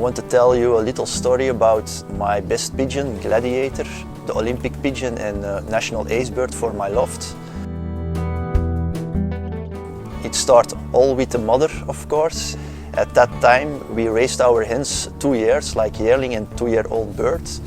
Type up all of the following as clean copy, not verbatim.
want to tell you a little story about my best pigeon, Gladiator, the Olympic pigeon and national ace bird for my loft. It started all with the mother, of course. At that time we raised our hens 2 years, like yearling and 2-year-old birds.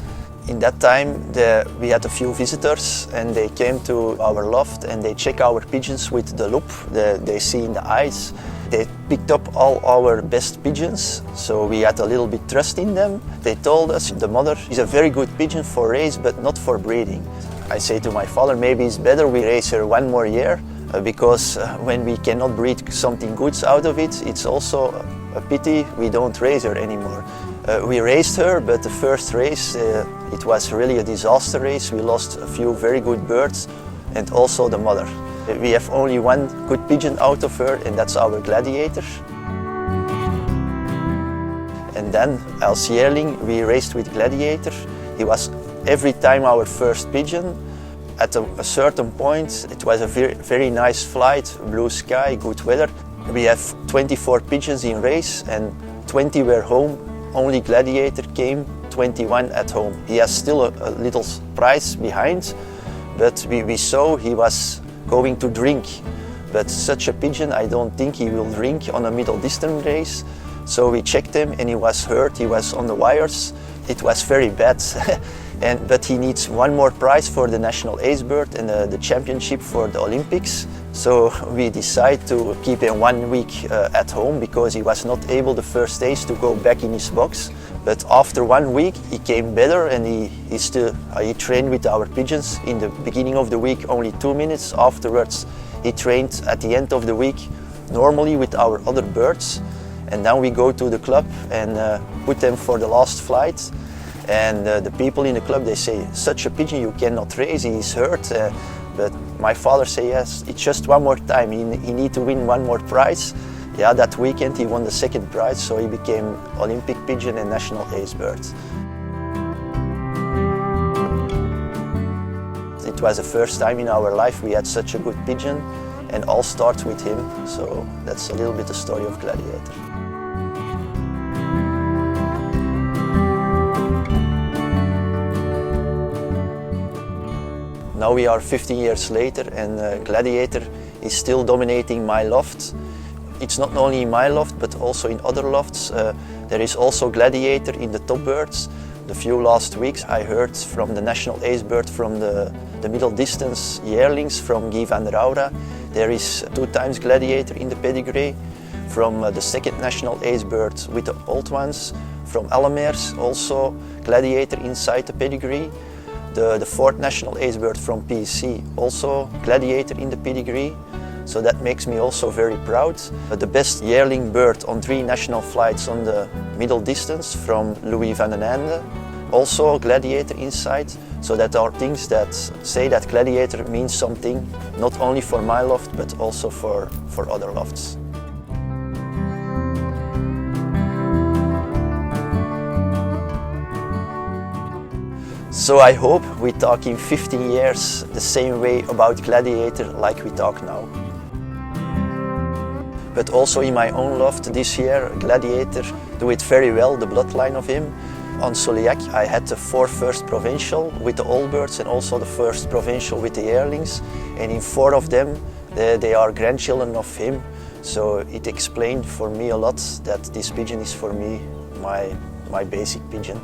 In that time we had a few visitors and they came to our loft and they check our pigeons with the loop. They see in the eyes. They picked up all our best pigeons, so we had a little bit trust in them. They told us the mother is a very good pigeon for race but not for breeding. I say to my father, maybe it's better we raise her 1 more year because when we cannot breed something good out of it, it's also a pity we don't raise her anymore. We raised her, but the first race, it was really a disaster race. We lost a few very good birds and also the mother. We have only one good pigeon out of her, and that's our Gladiator. And then, as yearling, we raced with Gladiator. He was every time our first pigeon. At a certain point, it was a very nice flight, blue sky, good weather. We have 24 pigeons in race and 20 were home. Only Gladiator came 21 at home. He has still a little prize behind, but we saw he was going to drink. But such a pigeon, I don't think he will drink on a middle distance race. So we checked him and he was hurt, he was on the wires. It was very bad. But he needs one more prize for the national ace bird and the championship for the Olympics. So we decided to keep him 1 week at home because he was not able the first days to go back in his box. But after 1 week he came better and he trained with our pigeons. In the beginning of the week only 2 minutes, afterwards he trained at the end of the week normally with our other birds. And now we go to the club and put them for the last flight. And the people in the club, they say, such a pigeon you cannot raise, he is hurt. But my father said, yes, it's just one more time, he need to win one more prize. Yeah, that weekend he won the second prize, so he became Olympic pigeon and national ace bird. It was the first time in our life we had such a good pigeon, and all starts with him, so that's a little bit the story of Gladiator. Now we are 15 years later and Gladiator is still dominating my loft. It's not only in my loft but also in other lofts. There is also Gladiator in the top birds. The few last weeks I heard from the national ace bird from the middle distance yearlings from Guy van der Aura. There is 2 times Gladiator in the pedigree. From the second national ace bird with the old ones. From Allemers also Gladiator inside the pedigree. The 4th national ace bird from PEC, also Gladiator in the pedigree, so that makes me also very proud. The best yearling bird on 3 national flights on the middle distance from Louis van den Ende, also Gladiator inside, so that are things that say that Gladiator means something, not only for my loft but also for other lofts. So I hope we talk in 15 years the same way about Gladiator like we talk now. But also in my own loft this year, Gladiator do it very well, the bloodline of him. On Soliac I had the 4 first provincial with the old birds and also the first provincial with the yearlings. And in 4 of them they are grandchildren of him. So it explained for me a lot that this pigeon is for me my basic pigeon.